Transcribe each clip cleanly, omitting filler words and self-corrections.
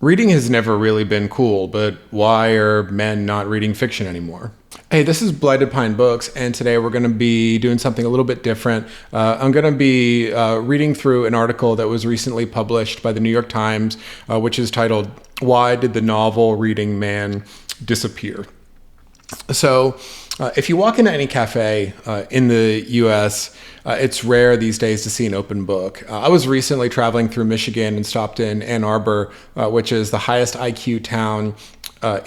Reading has never really been cool, but why are men not reading fiction anymore? Hey, this is Blighted Pine Books, and today we're going to be doing something a little bit different. I'm going to be reading through an article that was recently published by the New York Times, which is titled, "Why Did the Novel Reading Man Disappear?" So, if you walk into any cafe in the U.S., it's rare these days to see an open book. I was recently traveling through Michigan and stopped in Ann Arbor, which is the highest IQ town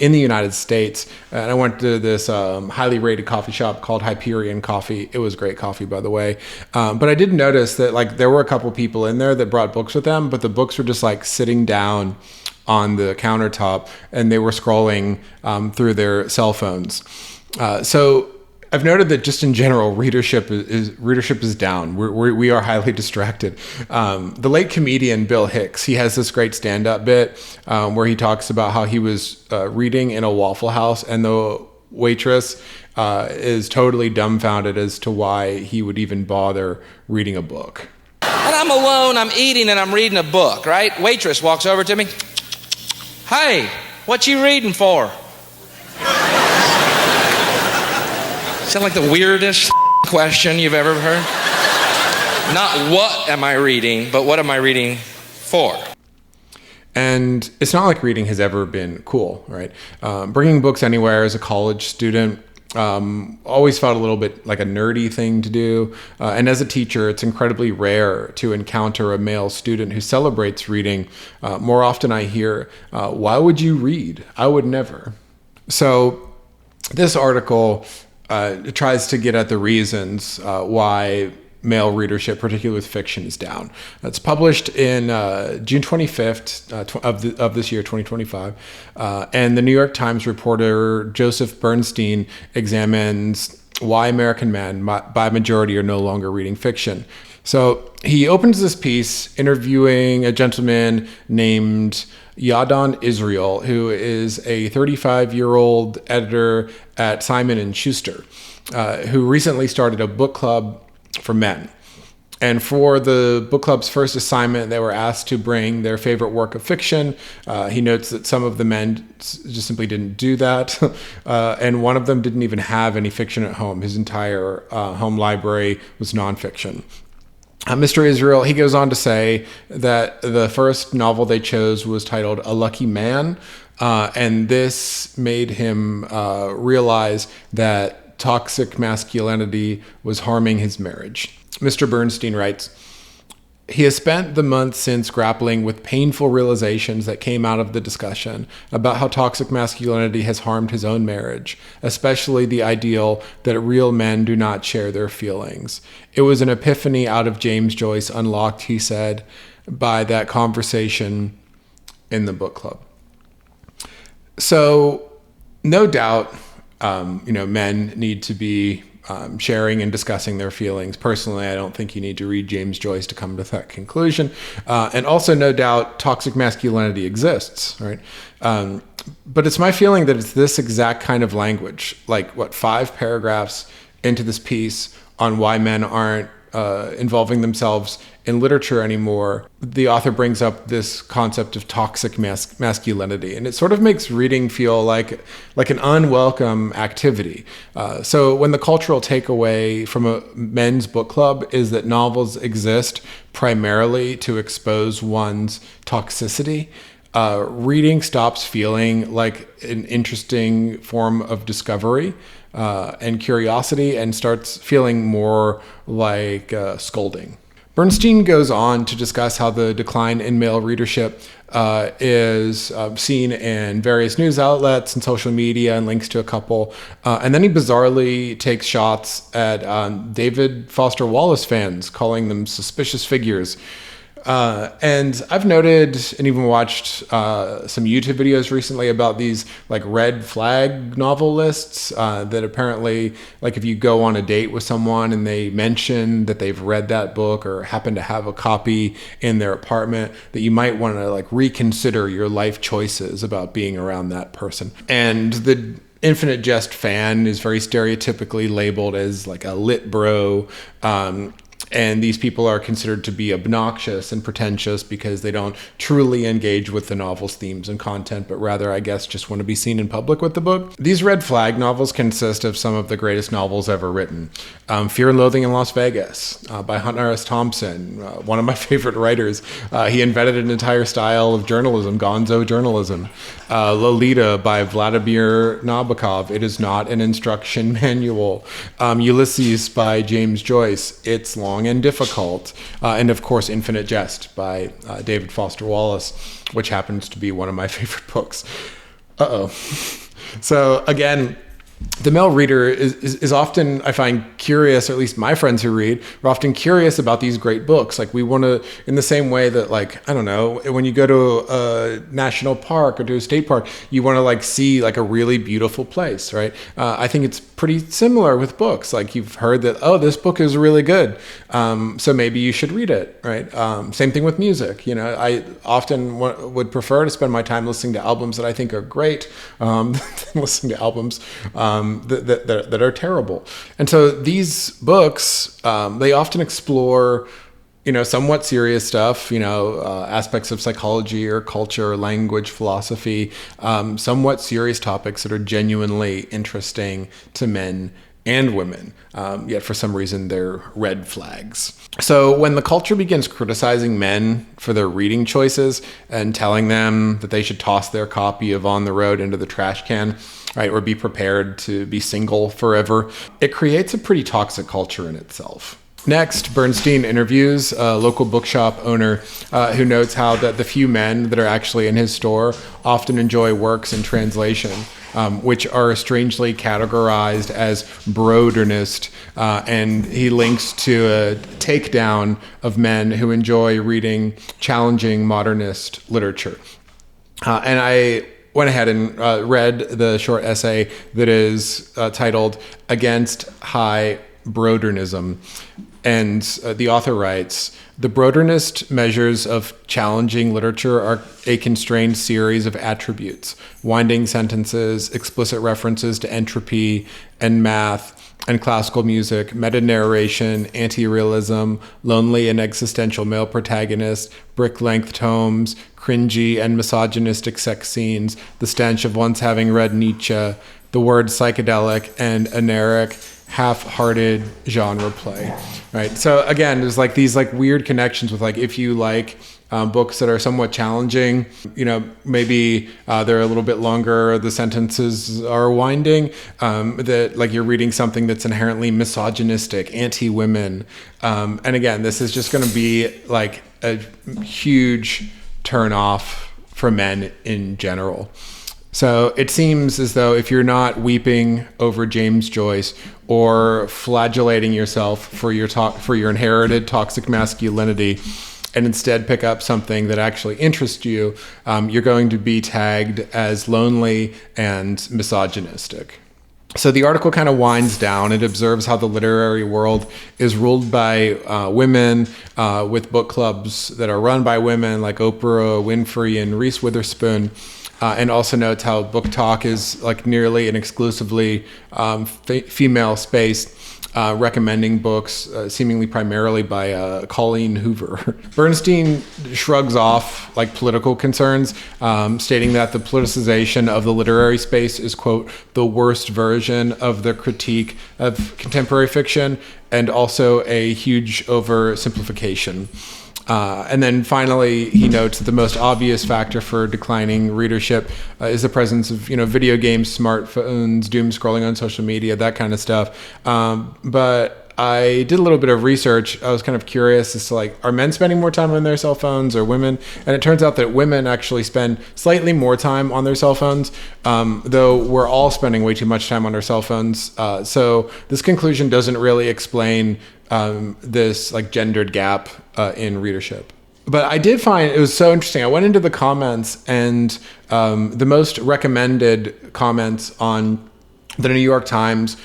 in the United States. And I went to this highly rated coffee shop called Hyperion Coffee. It was great coffee, by the way. But I did notice that there were a couple people in there that brought books with them, but the books were just sitting down on the countertop and they were scrolling through their cell phones. So I've noted that just in general, readership is down. We are highly distracted. The late comedian Bill Hicks, he has this great stand-up bit where he talks about how he was reading in a Waffle House and the waitress is totally dumbfounded as to why he would even bother reading a book. And I'm alone, I'm eating, and I'm reading a book, right? Waitress walks over to me. "Hey, what you reading for?" Sound like the weirdest question you've ever heard? Not what am I reading, but what am I reading for? And it's not like reading has ever been cool, right? Bringing books anywhere as a college student always felt a little bit like a nerdy thing to do. And as a teacher, it's incredibly rare to encounter a male student who celebrates reading. More often I hear, "Why would you read? I would never." So this article tries to get at the reasons why male readership, particularly with fiction, is down. It's published in June 25th of this year, 2025. And the New York Times reporter Joseph Bernstein examines why American men, by majority, are no longer reading fiction. So he opens this piece interviewing a gentleman named Yadon Israel, who is a 35-year-old editor at Simon & Schuster, who recently started a book club for men. And for the book club's first assignment, they were asked to bring their favorite work of fiction. He notes that some of the men just simply didn't do that. And one of them didn't even have any fiction at home. His entire home library was nonfiction. Mr. Israel, he goes on to say that the first novel they chose was titled A Lucky Man, and this made him realize that toxic masculinity was harming his marriage. Mr. Bernstein writes, "He has spent the months since grappling with painful realizations that came out of the discussion about how toxic masculinity has harmed his own marriage, especially the ideal that real men do not share their feelings. It was an epiphany out of James Joyce unlocked," he said, "by that conversation in the book club." So no doubt, men need to be sharing and discussing their feelings. Personally, I don't think you need to read James Joyce to come to that conclusion. And also, no doubt, toxic masculinity exists, right? But it's my feeling that it's this exact kind of language, 5 paragraphs into this piece on why men aren't involving themselves in literature anymore. The author brings up this concept of toxic masculinity, and it sort of makes reading feel like an unwelcome activity. So when the cultural takeaway from a men's book club is that novels exist primarily to expose one's toxicity, reading stops feeling like an interesting form of discovery and curiosity and starts feeling more like scolding. Bernstein goes on to discuss how the decline in male readership is seen in various news outlets and social media, and links to a couple. And then he bizarrely takes shots at David Foster Wallace fans, calling them suspicious figures. And I've noted and even watched some YouTube videos recently about these red flag novel lists that apparently, if you go on a date with someone and they mention that they've read that book or happen to have a copy in their apartment, that you might want to reconsider your life choices about being around that person. And the Infinite Jest fan is very stereotypically labeled as a lit bro. And these people are considered to be obnoxious and pretentious because they don't truly engage with the novel's themes and content, but rather, I guess, just want to be seen in public with the book. These red flag novels consist of some of the greatest novels ever written. Fear and Loathing in Las Vegas by Hunter S. Thompson, one of my favorite writers. He invented an entire style of journalism, gonzo journalism. Lolita by Vladimir Nabokov. It is not an instruction manual. Ulysses by James Joyce. It's long and difficult. And of course, Infinite Jest by David Foster Wallace, which happens to be one of my favorite books. So again, the male reader is often, I find, curious, or at least my friends who read are often curious about these great books. Like, we want to, in the same way that, like, I don't know, when you go to a national park or to a state park, you want to, like, see, like, a really beautiful place, right? I think it's pretty similar with books. Like, you've heard that, oh, this book is really good, so maybe you should read it, right? Same thing with music. You know, I often would prefer to spend my time listening to albums that I think are great than listening to albums that are terrible. And so these books, they often explore, you know, somewhat serious stuff, you know, aspects of psychology or culture or language, philosophy, somewhat serious topics that are genuinely interesting to men and women, yet for some reason they're red flags. So when the culture begins criticizing men for their reading choices and telling them that they should toss their copy of On the Road into the trash can, right, or be prepared to be single forever, it creates a pretty toxic culture in itself. Next, Bernstein interviews a local bookshop owner who notes how that the few men that are actually in his store often enjoy works in translation, which are strangely categorized as Broaderist, and he links to a takedown of men who enjoy reading challenging modernist literature. And I went ahead and read the short essay that is titled Against High Broadernism. And the author writes, the Broaderist measures of challenging literature are a constrained series of attributes, winding sentences, explicit references to entropy and math and classical music, meta-narration, anti-realism, lonely and existential male protagonists, brick-length tomes, cringy and misogynistic sex scenes, the stench of once having read Nietzsche, the word psychedelic, and aneric, half-hearted genre play, right? So again, there's like these like weird connections with like, if you like books that are somewhat challenging, you know, maybe they're a little bit longer, the sentences are winding, that like you're reading something that's inherently misogynistic, anti-women. And again, this is just going to be like a huge turn off for men in general. So it seems as though if you're not weeping over James Joyce or flagellating yourself for your inherited toxic masculinity, and instead pick up something that actually interests you, you're going to be tagged as lonely and misogynistic. So the article kind of winds down. It observes how the literary world is ruled by women, with book clubs that are run by women like Oprah Winfrey and Reese Witherspoon. And also notes how book talk is like nearly and exclusively female space, recommending books seemingly primarily by Colleen Hoover. Bernstein shrugs off like political concerns, stating that the politicization of the literary space is, quote, the worst version of the critique of contemporary fiction, and also a huge oversimplification. And then finally, he notes that the most obvious factor for declining readership is the presence of, you know, video games, smartphones, doom scrolling on social media, that kind of stuff. But I did a little bit of research. I was kind of curious as to like, are men spending more time on their cell phones or women? And it turns out that women actually spend slightly more time on their cell phones, though we're all spending way too much time on our cell phones. So this conclusion doesn't really explain this like gendered gap in readership. But I did find it was so interesting. I went into the comments, and the most recommended comments on the New York Times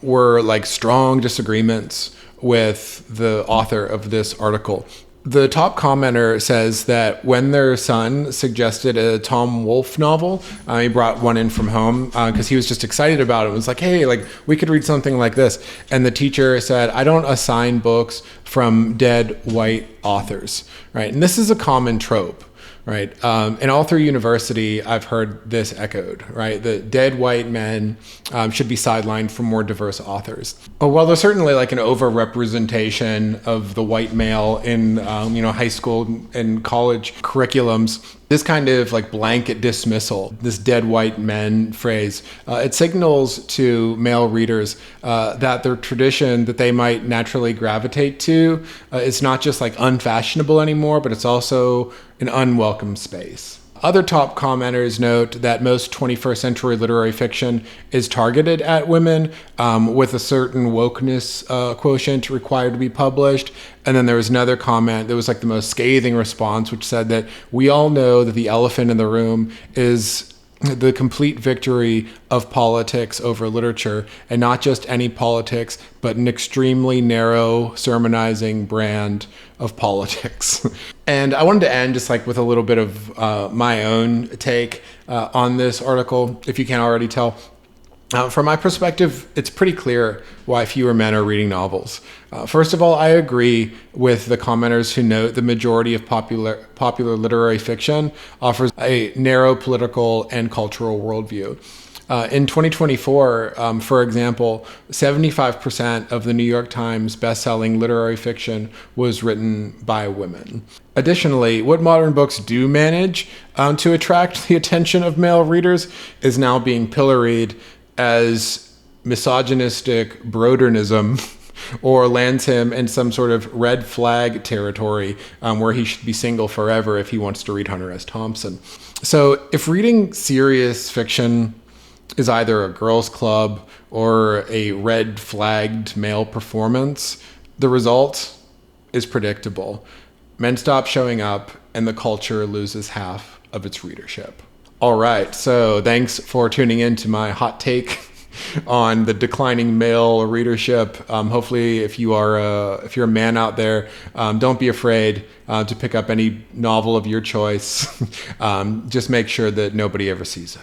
were like strong disagreements with the author of this article. The top commenter says that when their son suggested a Tom Wolfe novel, he brought one in from home because he was just excited about it. It was like, hey, like we could read something like this. And the teacher said, I don't assign books from dead white authors, right? And this is a common trope. Right. And all through university, I've heard this echoed, right? The dead white men should be sidelined for more diverse authors. While there's certainly like an overrepresentation of the white male in, high school and college curriculums, this kind of like blanket dismissal, this dead white men phrase, it signals to male readers that their tradition that they might naturally gravitate to is not just like unfashionable anymore, but it's also an unwelcome space. Other top commenters note that most 21st century literary fiction is targeted at women with a certain wokeness quotient required to be published. And then there was another comment that was like the most scathing response, which said that we all know that the elephant in the room is the complete victory of politics over literature, and not just any politics, but an extremely narrow sermonizing brand of politics. And I wanted to end just like with a little bit of my own take on this article, if you can't already tell. From my perspective, it's pretty clear why fewer men are reading novels. First of all, I agree with the commenters who note the majority of popular literary fiction offers a narrow political and cultural worldview. In 2024, for example, 75% of the New York Times best-selling literary fiction was written by women. Additionally, what modern books do manage to attract the attention of male readers is now being pilloried as misogynistic broadernism, or lands him in some sort of red flag territory where he should be single forever if he wants to read Hunter S. Thompson. So if reading serious fiction is either a girls' club or a red flagged male performance, the result is predictable. Men stop showing up and the culture loses half of its readership. All right, so thanks for tuning in to my hot take on the declining male readership. Hopefully, if you're a man out there, don't be afraid to pick up any novel of your choice. Just make sure that nobody ever sees it.